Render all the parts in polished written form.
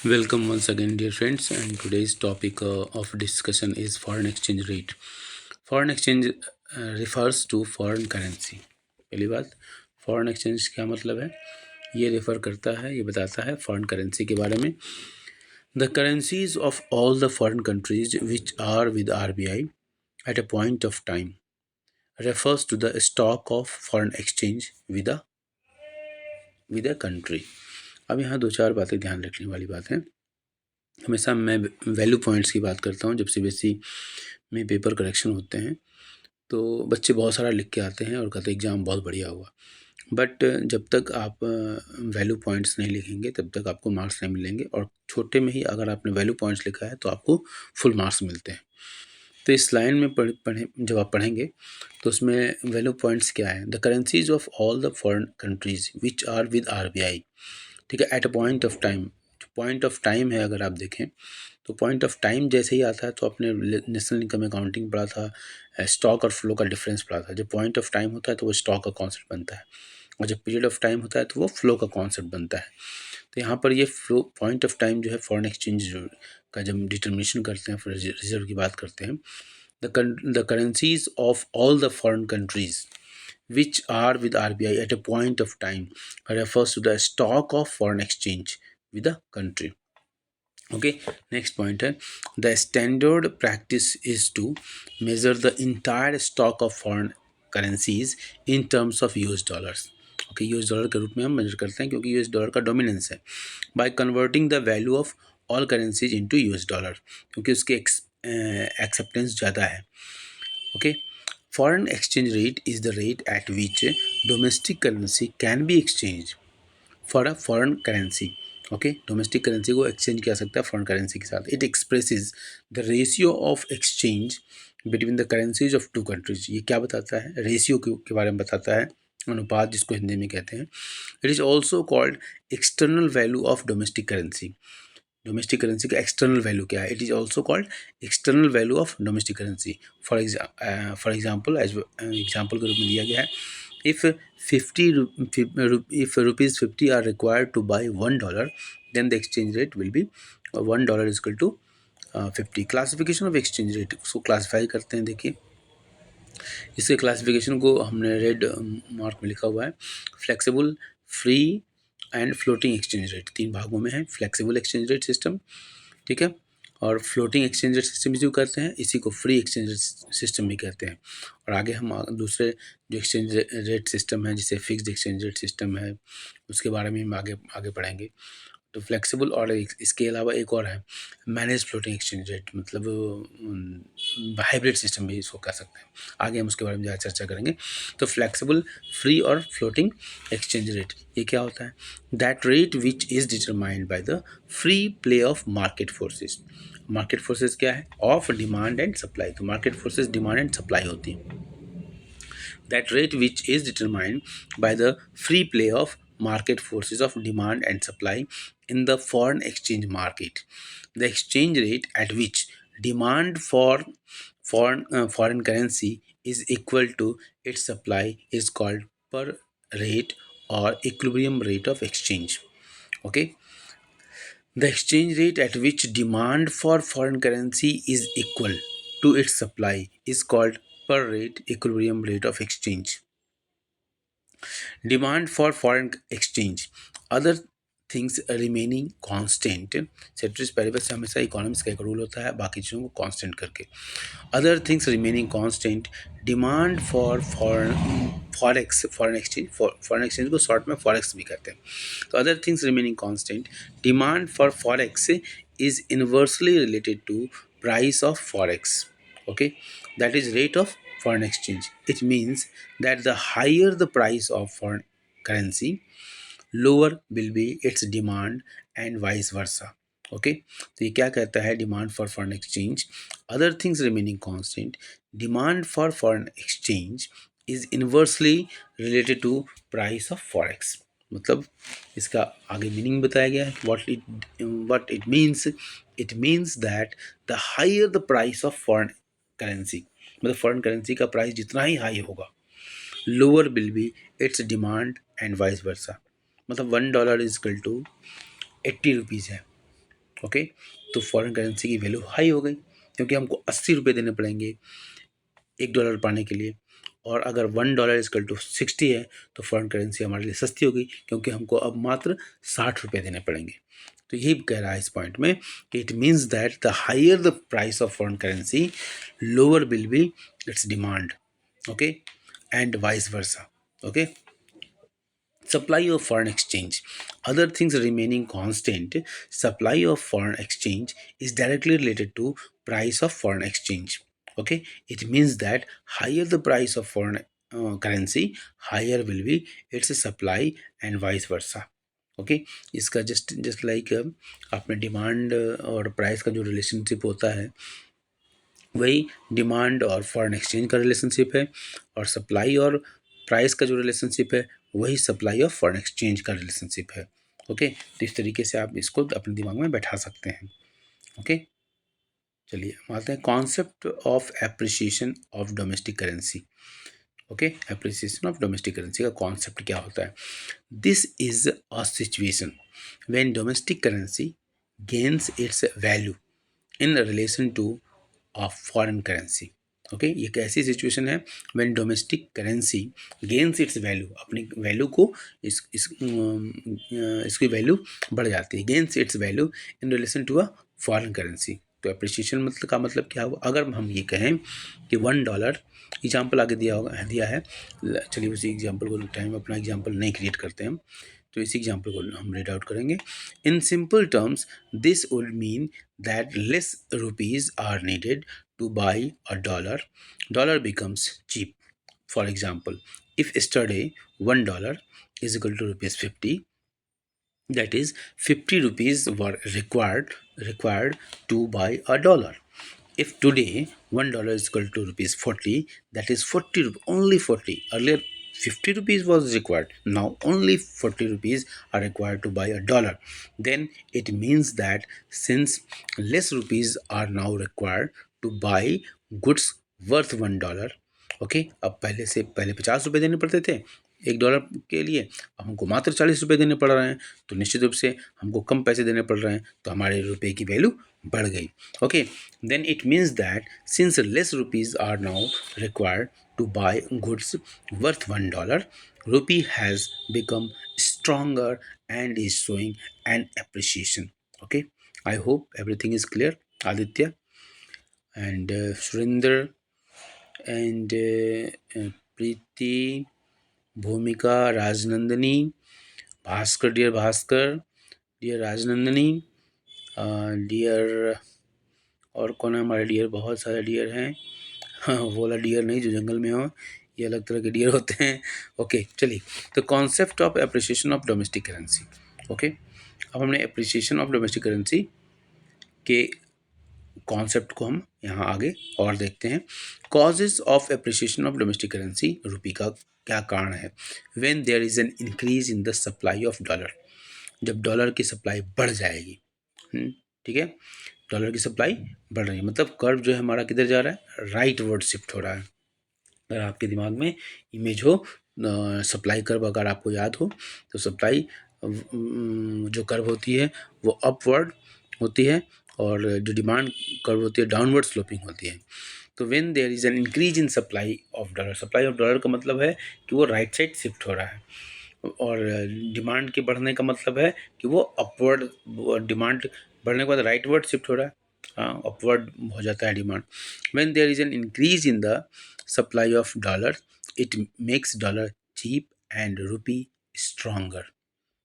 Welcome once again, dear friends. And today's topic of discussion is foreign exchange rate. Foreign exchange refers to foreign currency. पहली बात, foreign exchange क्या मतलब है? ये refer करता है, ये बताता है फॉरेन करेंसी के बारे में. The currencies of all the foreign countries which are with RBI at a point of time refers to the stock of foreign exchange with a country. अब यहाँ दो चार बातें ध्यान रखने वाली बात है. हमेशा मैं वैल्यू पॉइंट्स की बात करता हूँ. जब CBSE में पेपर करेक्शन होते हैं तो बच्चे बहुत सारा लिख के आते हैं और कहते हैं एग्ज़ाम बहुत बढ़िया हुआ. बट जब तक आप वैल्यू पॉइंट्स नहीं लिखेंगे तब तक आपको मार्क्स नहीं मिलेंगे. और छोटे में ही अगर आपने वैल्यू पॉइंट्स लिखा है तो आपको फुल मार्क्स मिलते हैं. तो इस लाइन में पढ़े जब आप पढ़ेंगे तो उसमें वैल्यू पॉइंट्स क्या है? The currencies of all the foreign countries which are with RBI. ठीक है, at a point of time. Point of time है, अगर आप देखें तो पॉइंट ऑफ टाइम जैसे ही आता है तो आपने नेशनल इनकम अकाउंटिंग पढ़ा था, स्टॉक और फ्लो का डिफरेंस पढ़ा था. जब पॉइंट ऑफ टाइम होता है तो वो स्टॉक का कॉन्सेप्ट बनता है, और जब पीरियड ऑफ टाइम होता है तो वो फ्लो का कॉन्सेप्ट बनता है. तो यहाँ पर ये फ्लो पॉइंट ऑफ टाइम जो है फॉरेन एक्सचेंज का जब डिटर्मिनेशन करते हैं, फिर रिजर्व की बात करते हैं. The currencies of all the foreign countries which are with RBI at a point of time refers to the stock of foreign exchange with the country. Okay, next point है, the standard practice is to measure the entire stock of foreign currencies in terms of US dollars. okay, US dollar के रूप में हम major करते हैं क्योंकि US dollar का dominance है. by converting the value of all currencies into US dollar, क्योंकि उसकी एक्सेप्टेंस ज़्यादा है. okay, foreign exchange rate is the rate at which domestic currency can be exchanged for a foreign currency. Okay, domestic currency को exchange किया सकता है foreign currency के साथ. It expresses the ratio of exchange between the currencies of two countries. ये क्या बताता है? रेशियो के बारे में बताता है, अनुपात जिसको हिंदी में कहते हैं. It is also called external value of domestic currency. Domestic currency का एक्सटर्नल वैल्यू क्या है? It is also called external value of domestic currency. For example, as example के रूप में दिया गया है, if 50 if rupees 50 are required to buy $1, then the exchange rate will be $1 is equal to 50. Classification of exchange rate, उसको classify करते हैं. देखिए, इसके क्लासिफिकेशन को हमने रेड मार्क में लिखा हुआ है. Flexible, free and floating exchange rate. तीन भागों में है फ्लेक्सिबल एक्सचेंज रेट सिस्टम. ठीक है, और फ्लोटिंग एक्सचेंज रेट सिस्टम इसी को कहते हैं, इसी को फ्री एक्सचेंज रेट सिस्टम भी कहते हैं. और आगे हम दूसरे जो एक्सचेंज रेट सिस्टम है, जिसे फिक्स्ड एक्सचेंज रेट सिस्टम है, उसके बारे में हम आगे आगे पढ़ेंगे. तो फ्लेक्सिबल, और इसके अलावा एक और है मैनेज फ्लोटिंग एक्सचेंज रेट, मतलब हाइब्रिड सिस्टम भी इसको कह सकते हैं. आगे हम उसके बारे में ज़्यादा चर्चा करेंगे. तो फ्लेक्सिबल, फ्री और फ्लोटिंग एक्सचेंज रेट ये क्या होता है? That rate which is determined by the free play of market forces. Market forces क्या है? Of demand and supply. तो market forces demand and supply होती है. that rate which is determined by the free play of market forces of demand and supply in the foreign exchange market. The exchange rate at which demand for foreign currency is equal to its supply is called per rate or equilibrium rate of exchange. Okay, the exchange rate at which demand for foreign currency is equal to its supply is called per rate equilibrium rate of exchange. Demand for foreign exchange. Other things remaining constant. Ceteris paribus से हमेशा economics का एक rule होता है, बाकी चीज़ों को constant करके. Other things remaining constant. Demand for foreign exchange को शॉर्ट में फॉरेक्स भी कहते हैं. तो other things remaining constant, demand for forex is inversely related to price of forex. Okay, that is rate of foreign exchange. It means that the higher the price of foreign currency, lower will be its demand and vice versa. Okay, तो ये क्या कहता है? Demand for foreign exchange, other things remaining constant, demand for foreign exchange is inversely related to price of forex. मतलब इसका आगे meaning बताया गया है. what it means, it means that the higher the price of foreign currency, मतलब foreign currency का price जितना ही high होगा, lower will be its demand and vice वर्सा. मतलब $1 इज इक्वल टू 80 रुपीज़ है, ओके, तो फॉरेन करेंसी की value high हो गई क्योंकि हमको 80 रुपये देने पड़ेंगे $1 पाने के लिए। और अगर $1 = 60 है तो फॉरेन करेंसी हमारे लिए सस्ती होगी क्योंकि हमको अब मात्र 60 रुपये देने पड़ेंगे। तो यही कह रहा है इस पॉइंट में कि it means that the higher the price of foreign currency, lower will be its demand, okay, and vice versa, okay. Supply of foreign exchange. Other things remaining constant, supply of foreign exchange is directly related to price of foreign exchange. Okay, it means that higher the price of foreign currency, higher will be its supply and vice versa. Okay, इसका just like अपने demand और price का जो relationship होता है वही demand और foreign exchange का रिलेशनशिप है, और सप्लाई और प्राइस का जो रिलेशनशिप है वही सप्लाई ऑफ फॉरेन एक्सचेंज का रिलेशनशिप है। ओके, तो इस तरीके से आप इसको अपने दिमाग में बैठा सकते हैं। ओके, चलिए हम आते हैं concept of appreciation of domestic currency. Okay, appreciation of domestic currency का कॉन्सेप्ट क्या होता है? This is a situation when domestic currency gains its value in relation to foreign currency. Okay, ये कैसी सिचुएशन है? When domestic currency gains its value, अपनी value को इसकी वैल्यू बढ़ जाती है, gains its value in relation to foreign currency. तो अप्रिसिएशन मतलब का मतलब क्या हुआ? अगर हम ये कहें कि $1 एग्जाम्पल आगे दिया है, चलिए उसी एग्जाम्पल को टाइम अपना एग्जाम्पल नहीं क्रिएट करते हैं, तो इसी एग्जाम्पल को हम रीड आउट करेंगे। In simple terms this would mean that less rupees are needed to buy a dollar becomes cheap. For example, if yesterday $1 is equal to ₹50, that is 50 rupees were required to buy a dollar. If today $1 is equal to ₹40, that is 40 only 40. Earlier 50 rupees was required, now only 40 rupees are required to buy a dollar. Then it means that since less rupees are now required to buy goods worth $1, okay, अब पहले 50 रुपये देने पड़ते थे $1 के लिए, अब हमको मात्र 40 रुपये देने पड़ रहे हैं, तो निश्चित रूप से हमको कम पैसे देने पड़ रहे हैं, तो हमारे रुपये की वैल्यू बढ़ गई। Okay, then it means that since less rupees are now required to buy goods worth $1, rupee has become stronger and is showing an appreciation. Okay, I hope everything is clear. Aditya and Surinder and Preeti, Bhumika, Rajnandani, Bhaskar, dear Bhaskar, dear Rajnandani, dear, और कौन है हमारे dear? बहुत सारे dear हैं। हाँ, वो वाला डियर नहीं जो जंगल में हो, ये अलग तरह के डियर होते हैं। ओके, चलिए, तो concept of appreciation of domestic currency. Okay, अब हमने एप्रिसिएशन ऑफ डोमेस्टिक करेंसी के कॉन्सेप्ट को हम यहाँ आगे और देखते हैं। Causes of appreciation of domestic currency, रुपये का क्या कारण है? When there is an increase in the supply of dollar, जब डॉलर की सप्लाई बढ़ जाएगी, ठीक है, डॉलर की सप्लाई बढ़ रही है, मतलब कर्व जो है हमारा किधर जा रहा है? राइट वर्ड शिफ्ट हो रहा है। अगर आपके दिमाग में इमेज हो, सप्लाई कर्व अगर आपको याद हो, तो सप्लाई जो कर्व होती है वो अपवर्ड होती है, और जो डिमांड कर्व होती है डाउनवर्ड स्लोपिंग होती है। तो when there is an increase in supply of dollar, supply of dollar का मतलब है कि वो राइट साइड शिफ्ट हो रहा है, और डिमांड के बढ़ने का मतलब है कि वो अपवर्ड, डिमांड बढ़ने के बाद राइटवर्ड शिफ्ट हो रहा है, हाँ, अपवर्ड हो जाता है demand. When there is an increase in the supply of dollar, it makes dollar cheap and rupee stronger.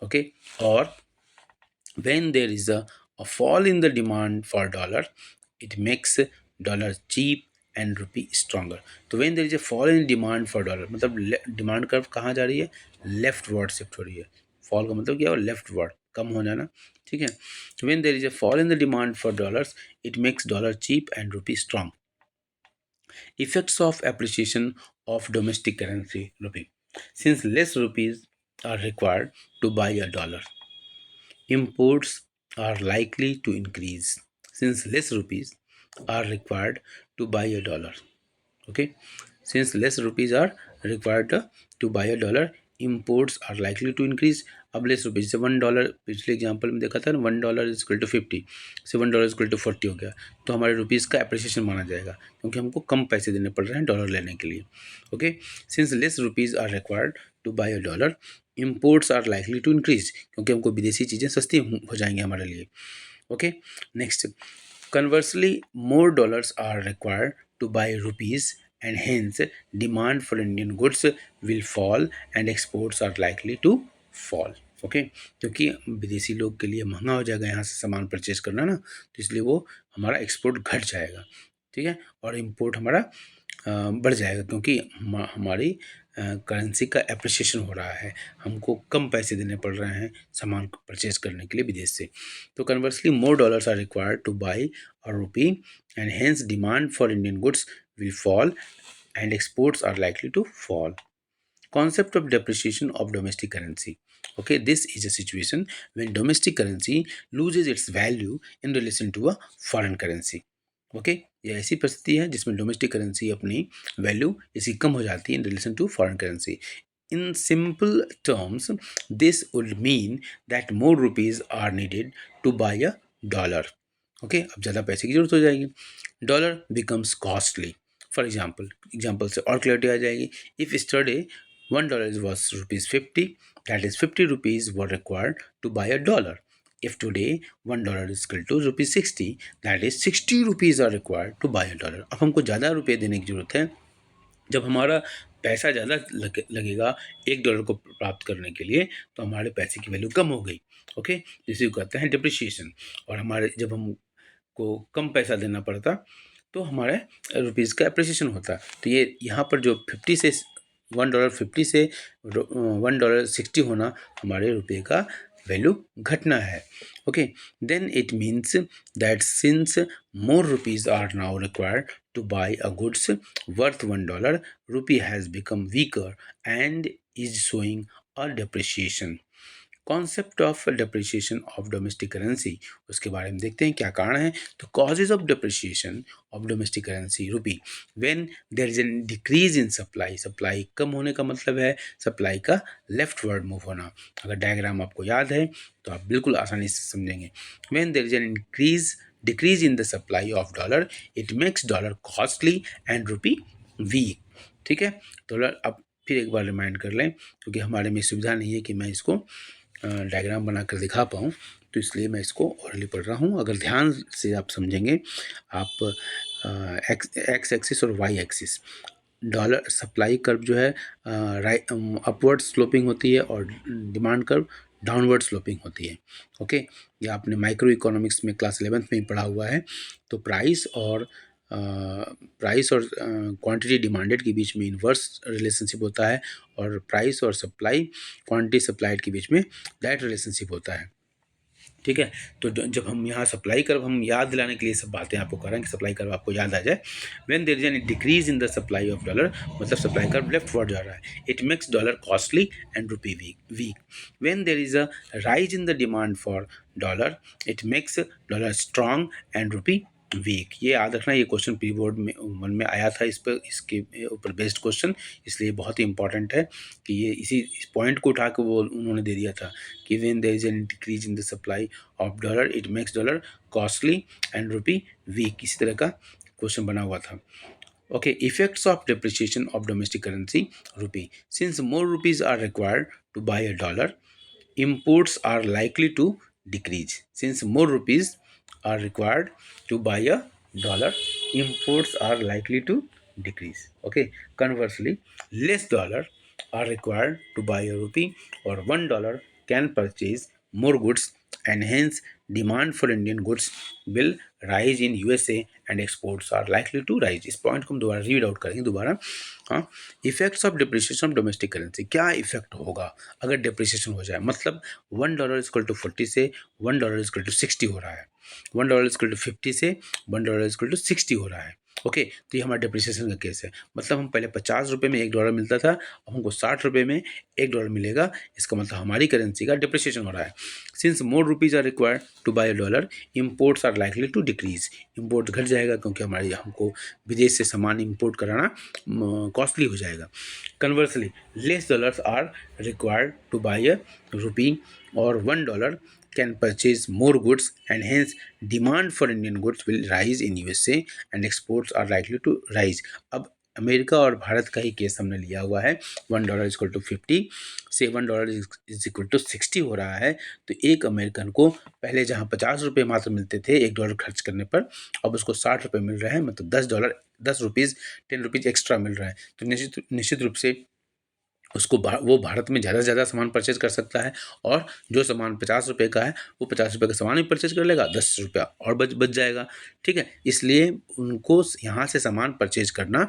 Okay, और when there is a fall in the demand for dollar, it makes dollar cheap and rupee stronger. तो when there is a fall in demand for dollar, मतलब demand curve कहाँ जा रही है? Left word shift हो रही है। Fall का मतलब क्या हो? लेफ्ट वर्ड, कम हो जाना, ठीक है। when there is a fall in the demand for dollars, it makes dollar cheap and rupee strong. Effects of appreciation of domestic currency rupee. Since less rupees are required to buy a dollar, imports are likely to increase since less rupees are required to buy a dollar. Okay, since less rupees are required to buy a dollar, imports are likely to increase. अब less रुपये, जैसे $1 पिछले example में देखा था ना, $1 is equal to 50, से $1 is equal to 40 हो गया, तो हमारे रुपीज़ का एप्रिसिएशन माना जाएगा, क्योंकि हमको कम पैसे देने पड़ रहे हैं डॉलर लेने के लिए. Okay, since less rupees are required to buy a dollar, imports are likely to increase, क्योंकि हमको विदेशी चीज़ें सस्ती हो जाएंगी हमारे लिए. Okay, next, conversely, more dollars are required to buy rupees, and hence demand for Indian goods will fall and exports are likely to fall. Okay, क्योंकि विदेशी लोग के लिए महंगा हो जाएगा यहाँ से सामान परचेज करना ना, तो इसलिए वो हमारा एक्सपोर्ट घट जाएगा. ठीक है, और इम्पोर्ट हमारा बढ़ जाएगा, क्योंकि हमारी करेंसी का एप्रिसिएशन हो रहा है, हमको कम पैसे देने पड़ रहे हैं सामान को परचेज करने के लिए विदेश से. तो conversely more dollars are required to buy a rupee, and hence demand for Indian goods will fall and exports are likely to fall. Concept of depreciation of domestic currency. Okay, this is a situation when domestic currency loses its value in relation to a foreign currency. Okay, ये ऐसी परिस्थिति है जिसमें domestic currency अपनी value इसकी कम हो जाती है in relation to foreign currency. In simple terms, this would mean that more rupees are needed to buy a dollar. Okay, अब ज़्यादा पैसे की जरूरत हो जाएगी. Dollar becomes costly. For example से और क्लियरिटी आ जाएगी. If yesterday $1 was ₹50, that is 50 rupees were required to buy a dollar. If today $1 is equal to ₹60, that is 60 rupees are required to buy a dollar. अब हमको ज़्यादा रुपये देने की ज़रूरत है. जब हमारा पैसा ज़्यादा लगेगा $1 को प्राप्त करने के लिए, तो हमारे पैसे की वैल्यू कम हो गई. ओके, जिसे कहते हैं डिप्रिशिएशन. और हमारे जब हमको कम पैसा देना पड़ता, तो हमारे रुपीज़ का एप्रिसिएशन होता. तो ये यहाँ पर जो $50 से $1.50 से $1.60 होना, हमारे रुपये का वैल्यू घटना है. Okay, then it means that since more rupees are now required to buy a goods worth $1, rupee has become weaker and is showing a depreciation. Concept of depreciation of domestic currency, उसके बारे में देखते हैं क्या कारण है. तो causes of depreciation of domestic currency rupee, when there is an decrease in supply. Supply कम होने का मतलब है सप्लाई का लेफ्टवर्ड मूव होना. अगर डायग्राम आपको याद है तो आप बिल्कुल आसानी से समझेंगे. When there is an decrease in the supply of dollar, it makes dollar costly and rupee weak. ठीक है, डॉलर अब फिर एक बार रिमाइंड कर लें, क्योंकि हमारे में सुविधा नहीं है कि मैं इसको डायग्राम बनाकर दिखा पाऊँ, तो इसलिए मैं इसको ओरली पढ़ रहा हूँ. अगर ध्यान से आप समझेंगे, आप एक्स एक्सिस और y axis, dollar supply curve जो है अपवर्ड स्लोपिंग होती है और डिमांड कर्व डाउनवर्ड स्लोपिंग होती है. ओके, ये आपने माइक्रो इकोनॉमिक्स में क्लास 11th में ही पढ़ा हुआ है. तो प्राइस और क्वांटिटी डिमांडेड के बीच में इन्वर्स रिलेशनशिप होता है, और प्राइस और सप्लाई क्वांटिटी सप्लाइड के बीच में डायरेक्ट रिलेशनशिप होता है. ठीक है, तो जब हम यहाँ सप्लाई कर्व, हम याद दिलाने के लिए सब बातें आपको कर रहे हैं कि सप्लाई कर्व आपको याद आ जाए. When there is an decrease in the supply of dollar, मतलब सप्लाई कर्व लेफ्टवर्ड जा रहा है, it makes dollar costly and rupee weak. When there is a rise in the demand for dollar, it makes dollar strong and rupee weak. ये याद रखना, ये question pre board में 1 में आया था, इसके ऊपर बेस्ड क्वेश्चन, इसलिए बहुत ही इंपॉर्टेंट है कि ये इस पॉइंट को उठा के वो उन्होंने दे दिया था कि when there is an decrease in the supply of dollar, it makes dollar costly and rupee weak. इसी तरह का क्वेश्चन बना हुआ था. Okay, effects of depreciation of domestic currency rupee. Since more rupees are required to buy a dollar, imports are likely to decrease. Since more rupees are required to buy a dollar, imports are likely to decrease. Okay, conversely, less dollar are required to buy a rupee, or $1 can purchase more goods, and hence demand for Indian goods will rise in USA and exports are likely to rise. इस point को हम दोबारा read out करेंगे दोबारा. हाँ, effects of depreciation of domestic currency. क्या effect होगा अगर डिप्रिसिएशन हो जाए, मतलब $1 इक्वल टू 40 से $1 इक्वल टू 60 हो रहा है, $1 इक्वल टू 50 से $1 इक्वल टू 60 हो रहा है. ओके, तो ये हमारा डिप्रिसिएशन का केस है। मतलब हम पहले ₹50 में $1 मिलता था, अब हमको ₹60 में $1 मिलेगा। इसका मतलब हमारी करेंसी का डिप्रिसिएशन हो रहा है। Since more rupees are required to buy $1, imports are likely to decrease. Import घट जाएगा क्योंकि हमको विदेश से सामान इम्पोर्ट कराना कॉस्टली हो जाएगा। Conversely, less dollars are required to buy a rupee और $1 can purchase more goods, and hence demand for Indian goods will rise in USA and exports are likely to rise. अब America और भारत का ही case हमने लिया हुआ है। $1 equal to 50 से $1 is equal to 60 हो रहा है। तो एक अमेरिकन को पहले जहाँ ₹50 मात्र मिलते थे $1 खर्च करने पर, अब उसको ₹60 मिल रहे हैं, मतलब $10 ₹10 एक्स्ट्रा मिल रहा है। तो निश्चित रूप से उसको वो भारत में ज़्यादा से ज़्यादा सामान परचेज कर सकता है, और जो सामान ₹50 का है वो ₹50 का सामान भी परचेज कर लेगा, ₹10 और बच जाएगा। ठीक है, इसलिए उनको यहाँ से सामान परचेज करना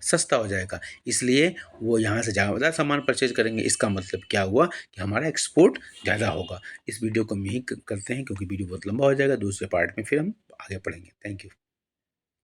सस्ता हो जाएगा, इसलिए वो यहाँ से ज़्यादा सामान परचेज करेंगे। इसका मतलब क्या हुआ कि हमारा एक्सपोर्ट ज़्यादा होगा। इस वीडियो को हम यहीं करते हैं क्योंकि वीडियो बहुत लंबा हो जाएगा। दूसरे पार्ट में फिर हम आगे पढ़ेंगे। Thank you.